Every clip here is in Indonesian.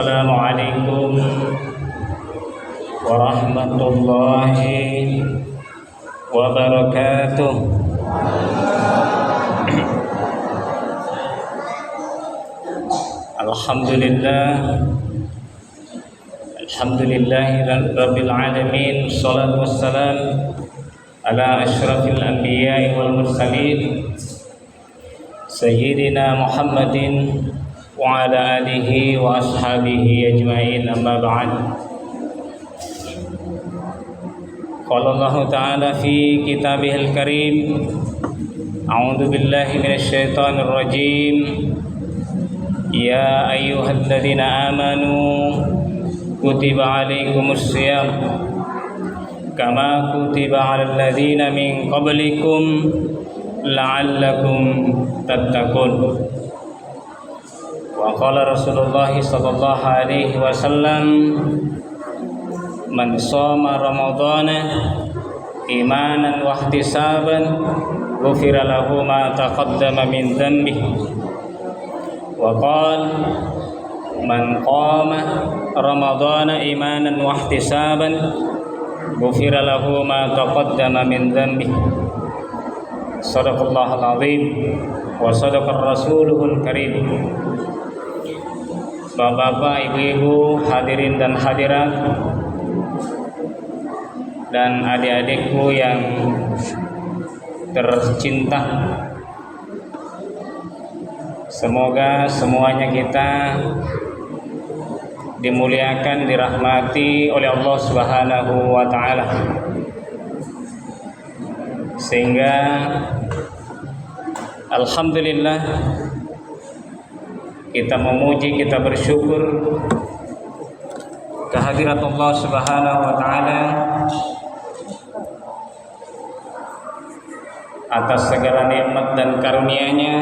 Assalamualaikum warahmatullahi wabarakatuh. Alhamdulillahi rabbil alamin. Wassalatu wassalam ala asyrafil anbiya'i wal mursalin sayyidina Muhammadin wa ala alihi wa ashabihi ajma'in, amma ba'd. Qala Allah ta'ala fi kitabihil karim, a'udzu billahi minasy syaithanir rajim. Ya ayyuhalladzina amanu kutiba 'alaikumus shiyam kama kutiba 'alal ladzina min qablikum la'allakum tattaqun. Wa qala Rasulullah sallallahu alaihi wasallam, man shoma ramadhana imanan wa ihtisaban ghufira lahu ma taqaddama min dhanbihi. Wa qala man qama ramadhana imanan wa ihtisaban ghufira lahu ma taqaddama min dhanbihi. Shadaqallahul azim wa sadaqar rasuluhul karim. Bapak-bapak, ibu-ibu, hadirin dan hadirat, dan adik-adikku yang tercinta, semoga semuanya kita dimuliakan, dirahmati oleh Allah Subhanahu wa ta'ala, sehingga alhamdulillah kita memuji, kita bersyukur kehadirat Allah Subhanahu wa ta'ala atas segala nikmat dan karunia-Nya.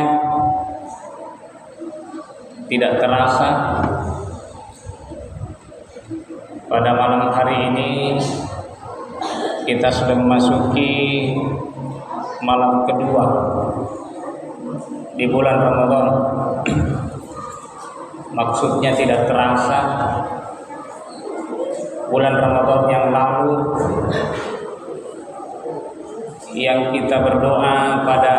Tidak terasa pada malam hari ini kita sudah memasuki malam kedua di bulan Ramadan. Maksudnya tidak terasa bulan Ramadan yang lalu, yang kita berdoa pada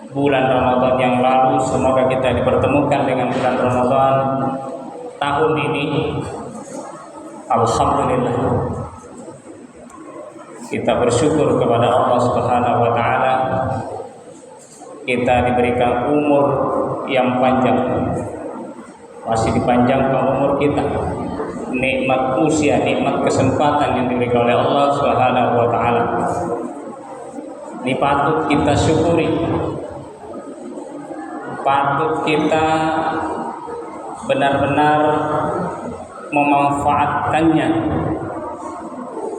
bulan Ramadan yang lalu, semoga kita dipertemukan dengan bulan Ramadan tahun ini. Alhamdulillah, kita bersyukur kepada Allah Subhanahu wa ta'ala, kita diberikan umur yang panjang, masih dipanjangkan umur kita, nikmat usia, nikmat kesempatan yang diberikan oleh Allah Subhanahu wa ta'ala. Ini patut kita syukuri, patut kita benar-benar memanfaatkannya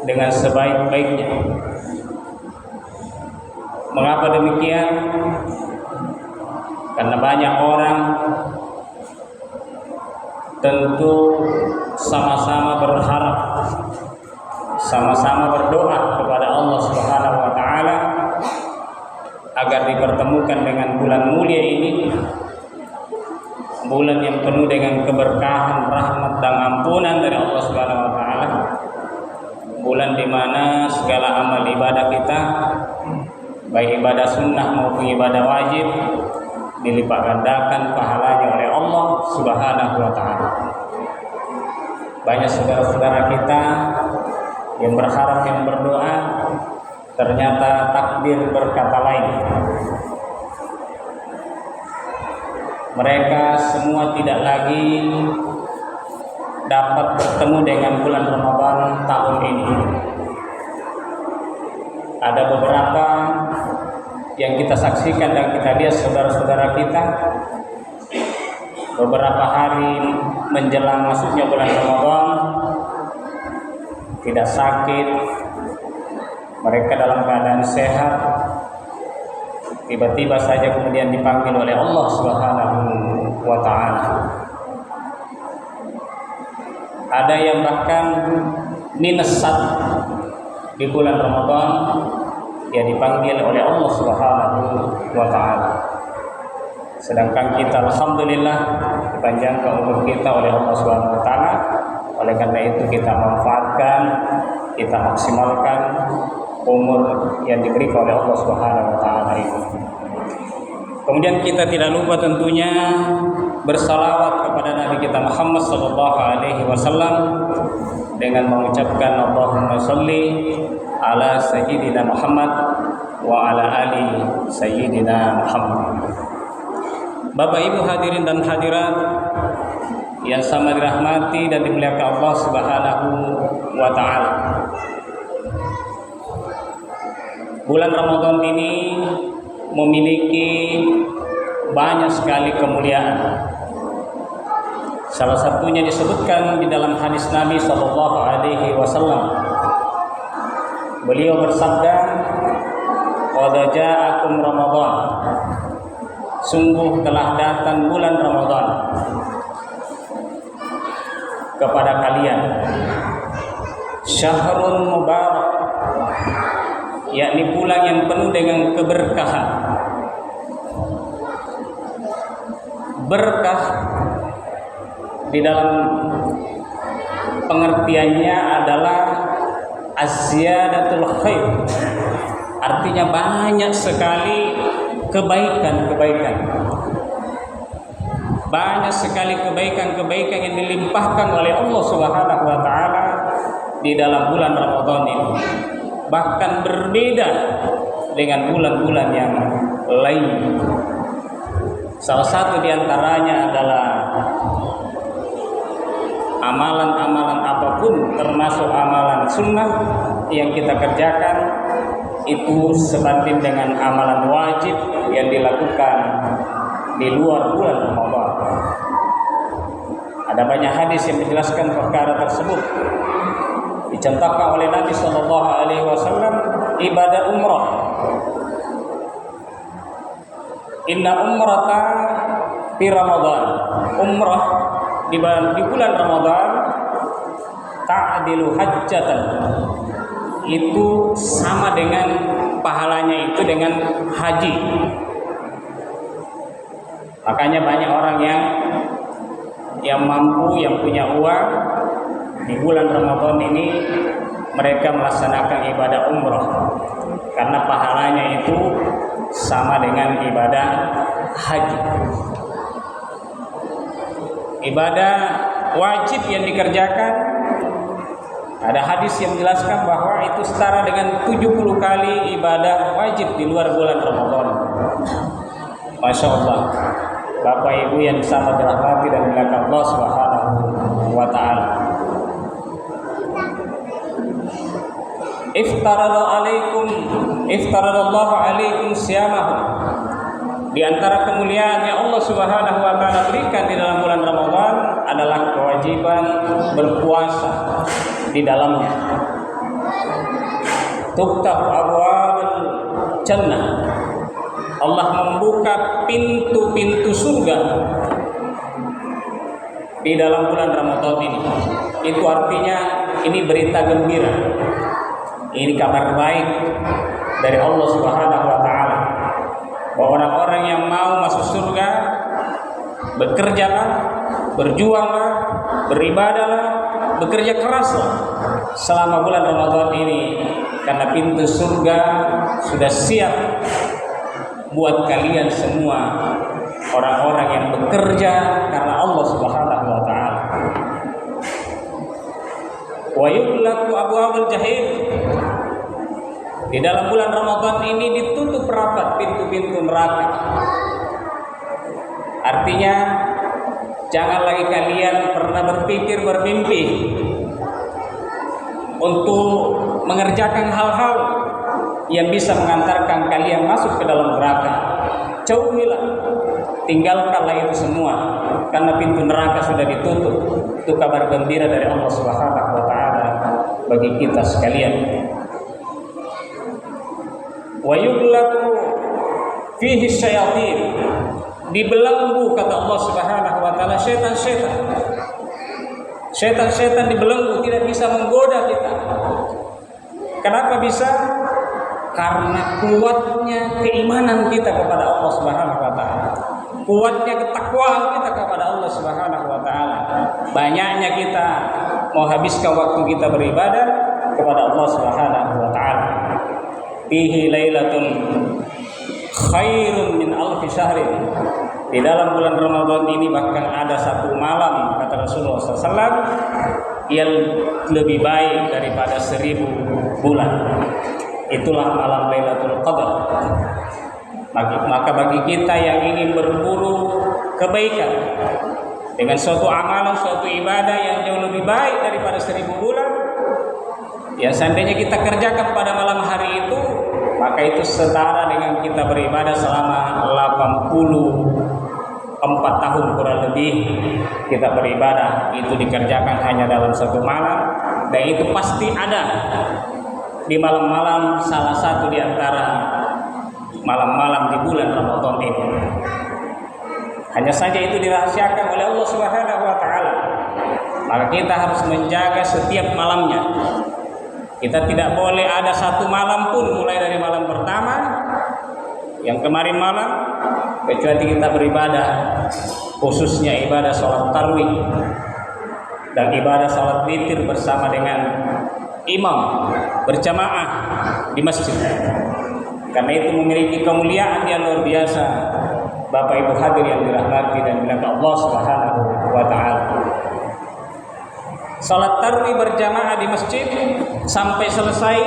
dengan sebaik-baiknya. Mengapa demikian? Karena banyak orang tentu sama-sama berharap, sama-sama berdoa kepada Allah Subhanahu wa ta'ala agar dipertemukan dengan bulan mulia ini, bulan yang penuh dengan keberkahan, rahmat dan ampunan dari Allah Subhanahu wa ta'ala, bulan di mana segala amal ibadah kita, baik ibadah sunnah maupun ibadah wajib, dilipat gandakan pahalanya oleh Allah Subhanahu wa ta'ala. Banyak saudara-saudara kita yang berharap, yang berdoa, ternyata takdir berkata lain. Mereka semua tidak lagi dapat bertemu dengan bulan Ramadan tahun ini. Ada beberapa yang kita saksikan dan kita lihat saudara-saudara kita, beberapa hari menjelang masuknya bulan Ramadan tidak sakit, mereka dalam keadaan sehat, tiba-tiba saja kemudian dipanggil oleh Allah Subhanahu wa ta'ala. Ada yang bahkan minus 1 di bulan Ramadan, dia dipanggil oleh Allah Subhanahu wa ta'ala. Sedangkan kita alhamdulillah dipanjangkan umur kita oleh Allah Subhanahu wa taala. Oleh karena itu kita manfaatkan, kita maksimalkan umur yang diberikan oleh Allah Subhanahu wa taala itu. Kemudian kita tidak lupa tentunya bersalawat kepada Nabi kita Muhammad sallallahu alaihi wasallam dengan mengucapkan Allahumma sholli ala sayyidina Muhammad wa ala ali sayyidina Muhammad. Bapak Ibu hadirin dan hadirat yang sama dirahmati dan dimuliakan Allah Subhanahu wa taala. Bulan Ramadan ini memiliki banyak sekali kemuliaan. Salah satunya disebutkan di dalam hadis Nabi sallallahu alaihi wasallam. Beliau bersabda, "Qad ja'akum Ramadan." Sungguh telah datang bulan Ramadan kepada kalian. Syahrul mubarak, yakni bulan yang penuh dengan keberkahan. Berkah di dalam pengertiannya adalah az-ziyadatul khair. Artinya banyak sekali kebaikan-kebaikan. Banyak sekali kebaikan-kebaikan yang dilimpahkan oleh Allah Subhanahu wa taala di dalam bulan Ramadan ini. Bahkan berbeda dengan bulan-bulan yang lain. Salah satu di antaranya adalah amalan-amalan apapun, termasuk amalan sunnah yang kita kerjakan, itu sebanding dengan amalan wajib yang dilakukan di luar bulan Ramadan. Ada banyak hadis yang menjelaskan perkara tersebut. Dicontohkan oleh Nabi sallallahu alaihi wasallam ibadah umrah. Inna umrata fi Ramadan. Umrah di bulan Ramadan ta'dilu hajjatan. Itu sama dengan pahalanya itu dengan haji. Makanya banyak orang yang mampu, yang punya uang, di bulan Ramadan ini mereka melaksanakan ibadah umrah karena pahalanya itu sama dengan ibadah haji. Ibadah wajib yang dikerjakan, ada hadis yang menjelaskan bahwa itu setara dengan 70 kali ibadah wajib di luar bulan Ramadan. Masya Allah, Bapak Ibu yang sama dirahmati dan dimuliakan Allah Subhanahu wa taala. Iftaradallahu alaikum siyamahu. Di antara kemuliaan yang Allah Subhanahu wa taala berikan di dalam bulan Ramadan adalah kewajiban berpuasa di dalamnya. Tuftahu abwabul jannah. Allah membuka pintu-pintu surga di dalam bulan Ramadan ini. Itu artinya ini berita gembira. Ini kabar baik dari Allah Subhanahu wa taala. Bahwa orang-orang yang mau masuk surga, bekerjalah, berjuanglah, beribadahlah, bekerja keraslah selama bulan Ramadan ini, karena pintu surga sudah siap buat kalian semua, orang-orang yang bekerja karena Allah Subhanahu wa taala. Wa yughlaqu abwabul jahim. Di dalam bulan Ramadan ini ditutup rapat pintu-pintu neraka. Artinya jangan lagi kalian pernah berpikir, bermimpi untuk mengerjakan hal-hal yang bisa mengantarkan kalian masuk ke dalam neraka. Jauhilah, tinggalkanlah itu semua, karena pintu neraka sudah ditutup. Itu kabar gembira dari Allah Subhanahu wa taala bagi kita sekalian. Wa yughlaqu fihi syayatin. Dibelenggu kata Allah Subhanahu wa taala syaitan-syaitan. Syaitan-syaitan dibelenggu, tidak bisa menggoda kita. Kenapa bisa? Karena kuatnya keimanan kita kepada Allah Subhanahu wa taala. kuatnya ketakwaan kita kepada Allah Subhanahu wa taala. Banyaknya kita menghabiskan waktu kita beribadah kepada Allah Subhanahu wa taala. Fihi lailatun khairun min alfi syahrin. Di dalam bulan Ramadan ini bahkan ada satu malam, kata Rasulullah SAW, yang lebih baik daripada 1000 bulan. Itulah malam Lailatul Qadar. Maka bagi kita yang ingin berburu kebaikan dengan suatu amalan, suatu ibadah yang jauh lebih baik daripada 1000 bulan, yang seandainya kita kerjakan pada malam hari itu, maka itu setara dengan kita beribadah selama 84 tahun kurang lebih. Kita beribadah itu dikerjakan hanya dalam satu malam, dan itu pasti ada di malam-malam salah satu di antara malam-malam di bulan Ramadan ini. Hanya saja itu dirahasiakan oleh Allah Subhanahu wa taala. Maka kita harus menjaga setiap malamnya. Kita tidak boleh ada satu malam pun mulai dari malam pertama yang kemarin malam kecuali kita beribadah, khususnya ibadah sholat tarawih dan ibadah sholat witir bersama dengan imam berjamaah di masjid. Karena itu memiliki kemuliaan yang luar biasa, Bapak Ibu hadirin yang dirahmati dan dimuliakan Allah Subhanahu wa taala. Salat tarawih berjamaah di masjid sampai selesai,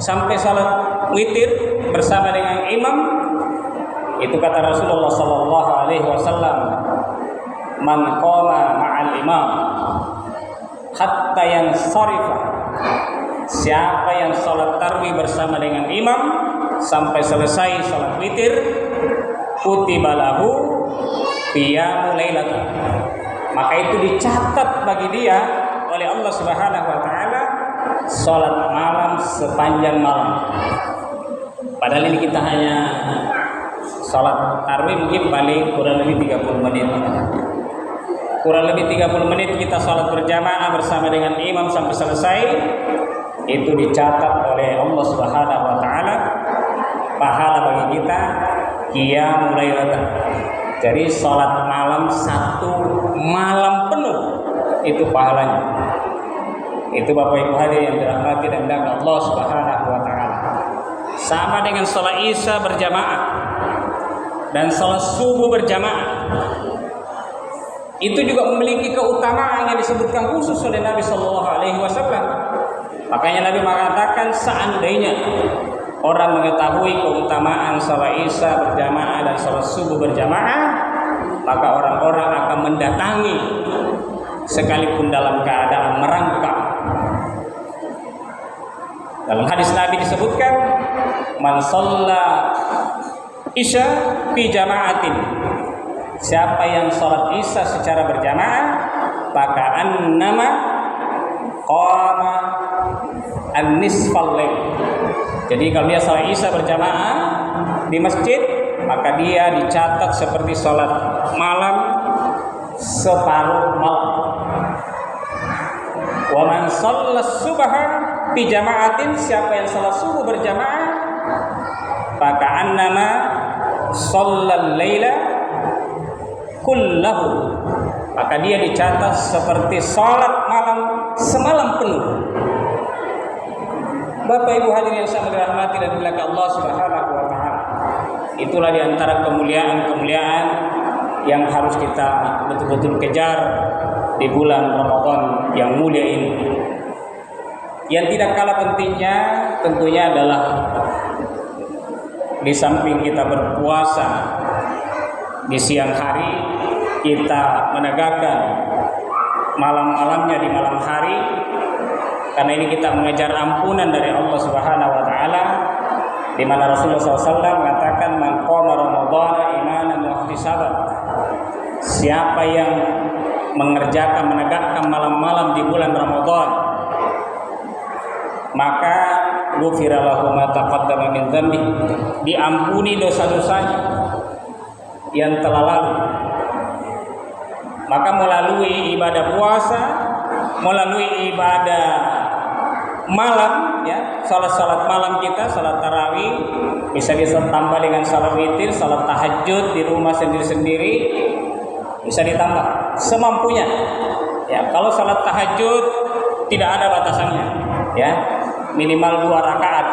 sampai salat witir bersama dengan imam, itu kata Rasulullah sallallahu alaihi wasallam, man qama ma'al imam hatta yansarifa. Siapa yang salat tarawih bersama dengan imam sampai selesai salat witir, kutiba lahu qiyamul lailatan. Maka itu dicatat bagi dia oleh Allah Subhanahu wa taala salat malam sepanjang malam. Padahal ini kita hanya salat tarawih mungkin paling kurang lebih 30 menit. Kurang lebih 30 menit kita salat berjamaah bersama dengan imam sampai selesai. Itu dicatat oleh Allah Subhanahu wa taala pahala bagi kita qiyamul lailatan. Jadi salat malam satu malam penuh itu pahalanya. Itu Bapak Ibu hadirin yang dirahmati dan dimuliakan Allah Subhanahu wa taala. Sama dengan salat Isya berjamaah dan salat subuh berjamaah. Itu juga memiliki keutamaan yang disebutkan khusus oleh Nabi sallallahu alaihi wasallam. Makanya Nabi mengatakan seandainya orang mengetahui keutamaan salat Isya berjamaah dan salat subuh berjamaah, maka orang-orang akan mendatangi sekalipun dalam keadaan merangkak. Dalam hadis Nabi disebutkan, man shalla Isya fi jama'atin. Siapa yang salat Isya secara berjamaah, maka annama qama an-nisfal lail. Jadi kalau dia salat Isya berjamaah di masjid, maka dia dicatat seperti salat malam separuh malam. Wa man shalla subha fi jama'atin, siapa yang salat subuh berjamaah, maka annama shallal laila kullahu, maka dia dicatat seperti salat malam semalam penuh. Bapak Ibu hadirin yang sangat dirahmati dan dimuliakan Allah Subhanahu wa taala. Itulah di antara kemuliaan-kemuliaan yang harus kita betul-betul kejar di bulan Ramadan yang mulia ini. Yang tidak kalah pentingnya tentunya adalah di samping kita berpuasa di siang hari, kita menegakkan malam-malamnya di malam hari. Karena ini kita mengejar ampunan dari Allah Subhanahu wa taala, di mana Rasulullah SAW mengatakan man qama ramadhana imanan wa ihtisaban. Siapa yang menegakkan malam-malam di bulan Ramadan, maka ghufira lahu ma taqaddama min dzambi, diampuni dosa-dosanya yang telah lalu. Maka melalui ibadah puasa, melalui ibadah malam, ya, salat malam kita, salat tarawih, bisa tambah dengan salat witir, salat tahajud di rumah sendiri-sendiri, bisa ditambah semampunya. Ya, kalau salat tahajud tidak ada batasannya, ya, minimal 2 rakaat.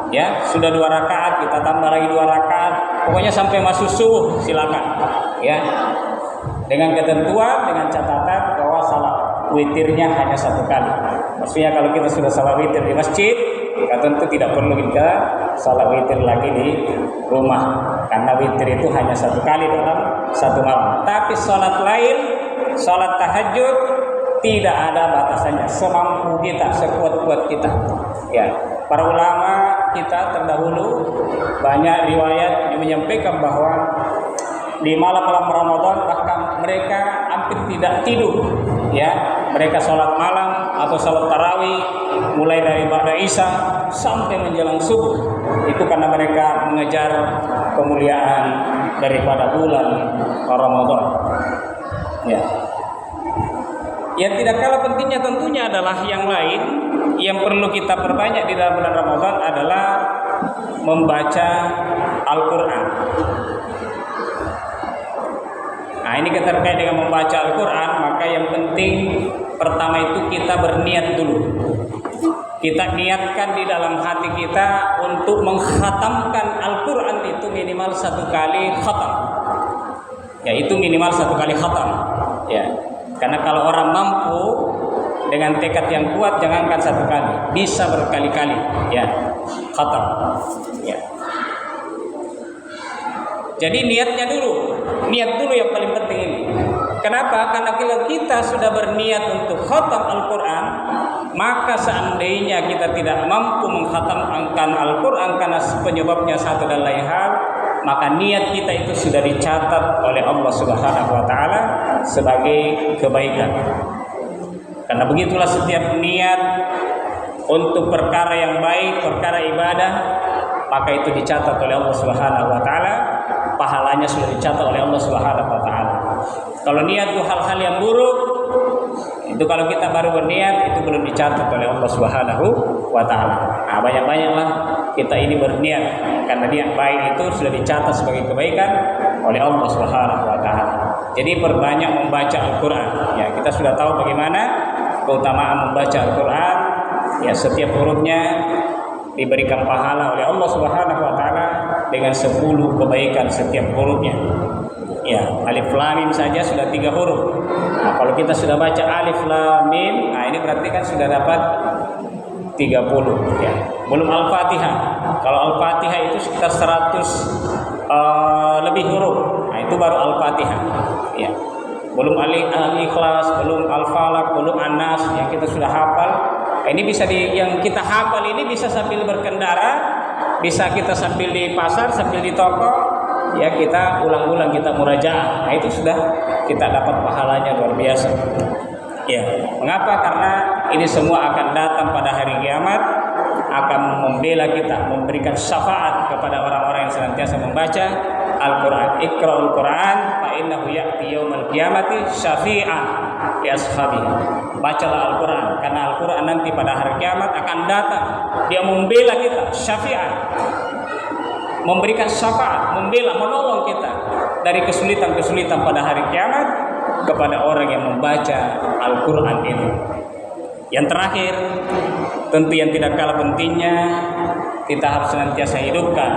Ya, sudah 2 rakaat, kita tambah lagi 2 rakaat, pokoknya sampai masuk subuh silakan. Ya, dengan ketentuan, dengan catatan bahwa salat witirnya hanya 1 kali. Maksudnya kalau kita sudah salat witir di masjid, tentu tidak perlu kita salat witir lagi di rumah, karena witir itu hanya 1 kali dalam 1 malam. Tapi salat lain, salat tahajud tidak ada batasannya, semampu kita, sekuat-kuat kita. Ya, para ulama kita terdahulu banyak riwayat yang menyampaikan bahwa di malam-malam Ramadan bahkan mereka hampir tidak tidur. Ya, mereka sholat malam atau sholat tarawih mulai dari ba'da isya sampai menjelang subuh. Itu karena mereka mengejar kemuliaan daripada bulan Ramadan. Ya. Yang tidak kalah pentingnya tentunya adalah yang lain yang perlu kita perbanyak di dalam bulan Ramadan adalah membaca Al-Quran. Nah, ini terkait dengan membaca Al-Quran, maka yang penting pertama itu kita berniat dulu. Kita niatkan di dalam hati kita untuk mengkhatamkan Al-Quran itu minimal 1 kali khatam. Ya, itu minimal 1 kali khatam. Ya. Karena kalau orang mampu dengan tekad yang kuat, jangankan 1 kali, bisa berkali-kali, ya, khatam. Ya. Jadi niat dulu yang paling penting ini. Kenapa? Karena kalau kita sudah berniat untuk khatam Al-Quran, maka seandainya kita tidak mampu mengkhatamkan Al-Quran karena penyebabnya satu dan lain hal, maka niat kita itu sudah dicatat oleh Allah Subhanahu wa taala sebagai kebaikan. Karena begitulah setiap niat untuk perkara yang baik, perkara ibadah, maka itu dicatat oleh Allah Subhanahu wa taala, pahalanya sudah dicatat oleh Allah Subhanahu wa taala. Kalau niat itu hal-hal yang buruk, itu kalau kita baru berniat itu belum dicatat oleh Allah Subhanahu wa taala. Nah, banyak-banyaklah kita ini berniat karena niat baik itu sudah dicatat sebagai kebaikan oleh Allah Subhanahu wa taala. Jadi perbanyak membaca Al-Qur'an. Ya, kita sudah tahu bagaimana keutamaan membaca Al-Qur'an. Ya, setiap hurufnya diberikan pahala oleh Allah Subhanahu wa taala dengan 10 kebaikan setiap hurufnya. Ya, alif lam mim saja sudah 3 huruf. Nah, kalau kita sudah baca alif lam mim, nah ini berarti kan sudah dapat 30, ya. Belum Al-Fatihah. Kalau Al-Fatihah itu sekitar 100 lebih huruf. Nah, itu baru Al-Fatihah. Ya. Belum Al-Ikhlas, belum Al-Falaq, belum An-Nas yang kita sudah hafal. Ini bisa yang kita hafal ini bisa sambil berkendara, bisa kita sambil di pasar, sambil di toko. Ya, kita ulang-ulang, kita murajaah. Nah, itu sudah kita dapat pahalanya luar biasa. Ya, mengapa? Karena ini semua akan datang pada hari kiamat, akan membela kita, memberikan syafaat kepada orang-orang yang senantiasa membaca Al-Quran. Iqra'ul Quran fa innahu ya'ti yaumal qiyamati syafi'an li ashabihi. Bacalah Al-Quran, karena Al-Quran nanti pada hari kiamat akan datang, dia membela kita, syafi'an, memberikan syafaat, membela, menolong kita dari kesulitan-kesulitan pada hari kiamat kepada orang yang membaca Al-Quran itu. Yang terakhir, tentu yang tidak kalah pentingnya, kita harus senantiasa hidupkan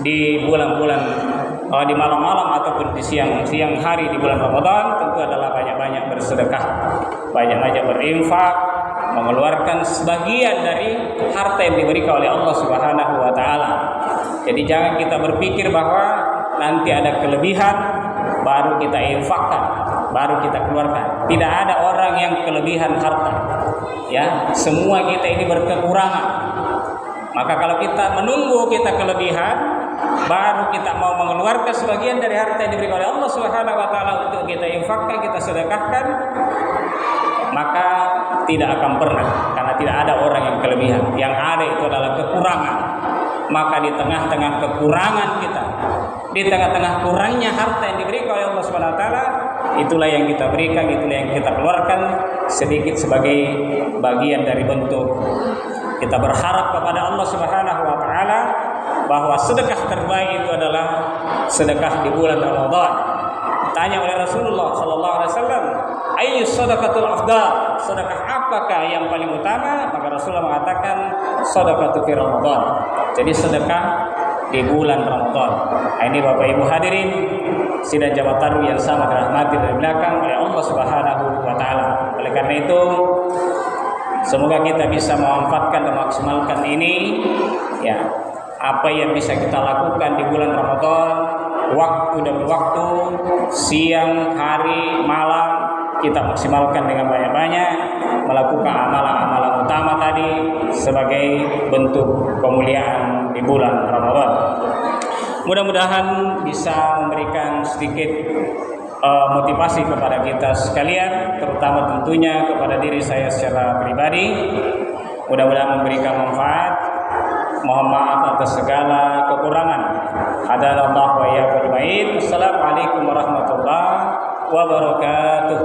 di bulan-bulan, di malam-malam ataupun di siang hari di bulan Ramadan, tentu adalah banyak-banyak bersedekah, banyak-banyak berinfak, mengeluarkan sebagian dari harta yang diberikan oleh Allah Subhanahu wa taala. Jadi jangan kita berpikir bahwa nanti ada kelebihan baru kita infakkan, baru kita keluarkan. Tidak ada orang yang kelebihan harta. Ya, semua kita ini berkekurangan. Maka kalau kita menunggu kita kelebihan, baru kita mau mengeluarkan sebagian dari harta yang diberikan oleh Allah Subhanahu wa taala untuk kita infakkan, kita sedekahkan, maka tidak akan pernah, karena tidak ada orang yang kelebihan. Yang ada itu adalah kekurangan. Maka di tengah-tengah kekurangan kita, di tengah-tengah kurangnya harta yang diberikan oleh Allah Subhanahu wa taala, itulah yang kita berikan, itulah yang kita keluarkan sedikit sebagai bagian dari bentuk kita berharap kepada Allah Subhanahu wa taala bahwa sedekah terbaik itu adalah sedekah di bulan Ramadan. Tanya oleh Rasulullah sallallahu alaihi wasallam, "Ayyu shadaqatul afdal?" Sedekah apakah yang paling utama? Maka Rasulullah mengatakan shadaqatu fi Ramadan. Jadi sedekah di bulan Ramadan. Ini Bapak Ibu hadirin sidang Jawa Taru yang sangat dirahmati dari belakang oleh Allah Subhanahu wa taala. Oleh karena itu, semoga kita bisa memanfaatkan dan maksimalkan ini ya. Apa yang bisa kita lakukan di bulan Ramadan, waktu demi waktu, siang, hari, malam, kita maksimalkan dengan banyak-banyak melakukan amalan-amalan utama tadi sebagai bentuk kemuliaan di bulan Ramadan. Mudah-mudahan bisa memberikan sedikit motivasi kepada kita sekalian, terutama tentunya kepada diri saya secara pribadi. Mudah-mudahan memberikan manfaat. Mohon maaf atas segala kekurangan. Hadanallahu wa iyyakum ajmain. Assalamualaikum warahmatullahi wabarakatuh.